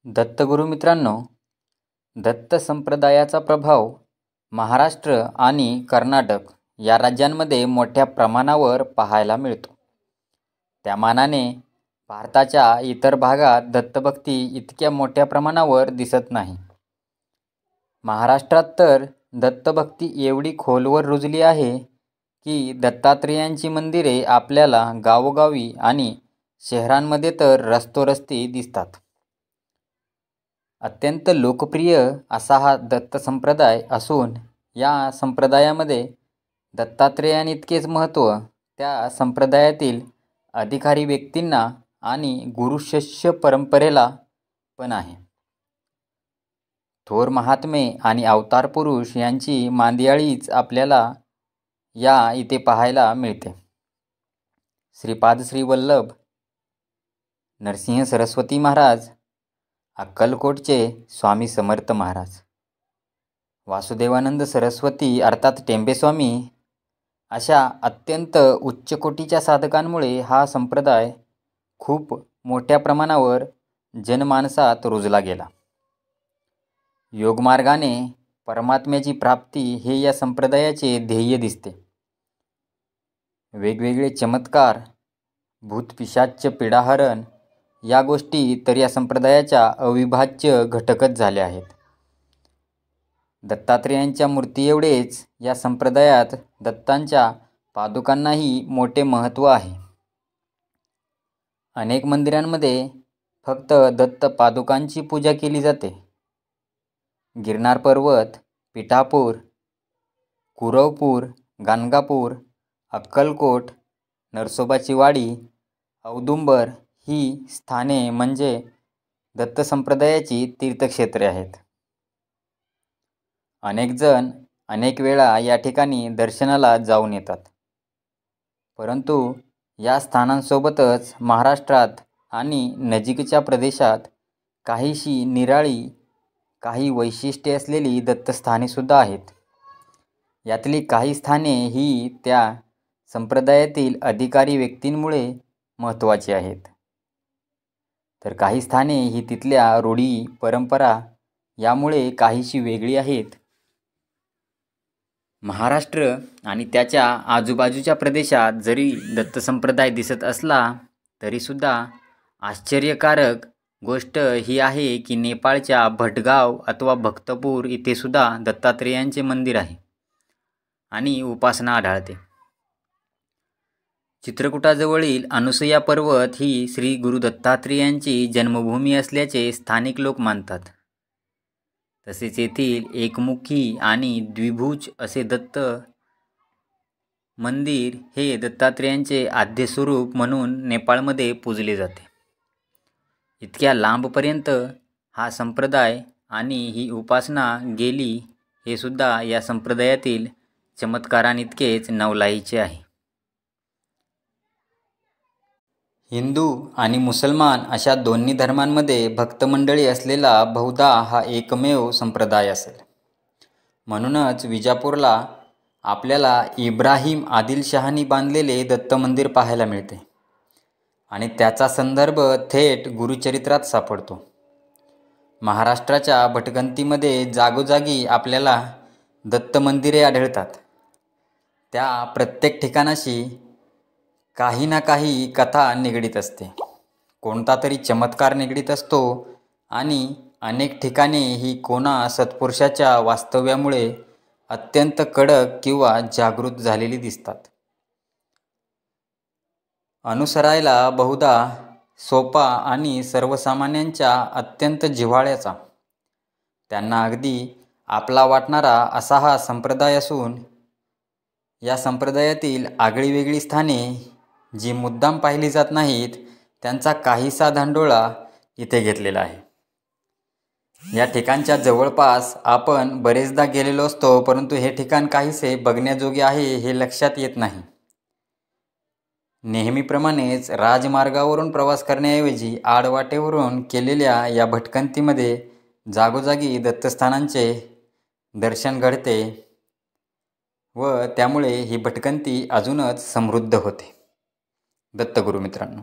दत्तगुरू मित्रांनो, दत्त संप्रदायाचा प्रभाव महाराष्ट्र आणि कर्नाटक या राज्यांमध्ये मोठ्या प्रमाणावर पाहायला मिळतो. त्या मानाने भारताच्या इतर भागात दत्तभक्ती इतक्या मोठ्या प्रमाणावर दिसत नाही. महाराष्ट्रात तर दत्तभक्ती एवढी खोलवर रुजली आहे की दत्तात्रेयांची मंदिरे आपल्याला गावोगावी आणि शहरांमध्ये तर रस्तोरस्ती दिसतात. अत्यंत लोकप्रिय असा हा दत्त संप्रदाय असून या संप्रदायामध्ये दत्तात्रेयांइतकेच महत्त्व त्या संप्रदायातील अधिकारी व्यक्तींना आणि गुरुशिष्य परंपरेला पण आहे. थोर महात्मे आणि अवतार पुरुष यांची मांदियाळीच आपल्याला या इथे पाहायला मिळते. श्रीपाद श्री वल्लभ नरसिंह सरस्वती महाराज, अक्कलकोटचे स्वामी समर्थ महाराज, वासुदेवानंद सरस्वती अर्थात टेंबेस्वामी अशा अत्यंत उच्च कोटीच्या साधकांमुळे हा संप्रदाय खूप मोठ्या प्रमाणावर जनमानसात रुजला गेला. योगमार्गाने परमात्म्याची प्राप्ती हे या संप्रदायाचे ध्येय दिसते. वेगवेगळे चमत्कार, भूतपिशाच्य पीडाहरण या गोष्टी तर या संप्रदायाच्या अविभाज्य घटकच झाल्या आहेत. दत्तात्रेयांच्या मूर्ती एवढेच या संप्रदायात दत्तांच्या पादुकांनाही मोठे महत्त्व आहे. अनेक मंदिरांमध्ये फक्त दत्त पादुकांची पूजा केली जाते. गिरनार पर्वत, पिठापूर, कुरवपूर, गाणगापूर, अक्कलकोट, नरसोबाची वाडी, औदुंबर ही स्थाने म्हणजे दत्त संप्रदायाची तीर्थक्षेत्रे आहेत. अनेक जण अनेक वेळा या ठिकाणी दर्शनाला जाऊन येतात. परंतु या स्थानांसोबतच महाराष्ट्रात आणि नजीकच्या प्रदेशात काहीशी निराळी, काही वैशिष्ट्ये असलेली दत्तस्थानेसुद्धा आहेत. यातली काही स्थाने ही त्या संप्रदायातील अधिकारी व्यक्तींमुळे महत्त्वाची आहेत, तर काही स्थाने ही तिथल्या रूढी परंपरा यामुळे काहीशी वेगळी आहेत. महाराष्ट्र आणि त्याच्या आजूबाजूच्या प्रदेशात जरी दत्त संप्रदाय दिसत असला तरीसुद्धा आश्चर्यकारक गोष्ट ही आहे की नेपाळच्या भटगाव अथवा भक्तपूर इथे सुद्धा दत्तात्रेयांचे मंदिर आहे आणि उपासना आढळते. चित्रकूटाजवळील अनुसया पर्वत ही श्री गुरु दत्तात्रेयांची जन्मभूमी असल्याचे स्थानिक लोक मानतात. तसेच येथील एकमुखी आणि द्विभुज असे दत्त मंदिर हे दत्तात्रेयांचे आद्य स्वरूप म्हणून नेपाळमध्ये पूजले जाते. इतक्या लांबपर्यंत हा संप्रदाय आणि ही उपासना गेली हे सुद्धा या संप्रदायातील चमत्कारांइतकेच नवलाईचे आहे. हिंदू आणि मुसलमान अशा दोन्ही धर्मांमध्ये भक्तमंडळी असलेला बहुधा हा एकमेव संप्रदाय असेल. म्हणूनच विजापूरला आपल्याला इब्राहिम आदिलशहानी बांधलेले दत्त मंदिर पाहायला मिळते आणि त्याचा संदर्भ थेट गुरुचरित्रात सापडतो. महाराष्ट्राच्या भटकंतीमध्ये जागोजागी आपल्याला दत्त मंदिरे आढळतात. त्या प्रत्येक ठिकाणाशी काही ना काही कथा निगडीत असते, कोणता तरी चमत्कार निगडीत असतो आणि अनेक ठिकाणी ही कोणा सत्पुरुषाच्या वास्तव्यामुळे अत्यंत कडक किंवा जागृत झालेली दिसतात. अनुसरायला बहुधा सोपा आणि सर्वसामान्यांच्या अत्यंत जिव्हाळ्याचा, त्यांना अगदी आपला वाटणारा असा हा संप्रदाय असून या संप्रदायातील आगळीवेगळी स्थाने जी मुद्दाम पाहिली जात नाहीत त्यांचा काहीसा धांडोळा इथे घेतलेला आहे. या ठिकाणच्या जवळपास आपण बरेचदा गेलेलो असतो, परंतु हे ठिकाण काहीसे बघण्याजोगे आहे हे लक्षात येत नाही. नेहमीप्रमाणेच राजमार्गावरून प्रवास करण्याऐवजी आडवाटेवरून केलेल्या या भटकंतीमध्ये जागोजागी दत्तस्थानांचे दर्शन घडते व त्यामुळे ही भटकंती अजूनच समृद्ध होते. दत्तगुरू मित्रांनो.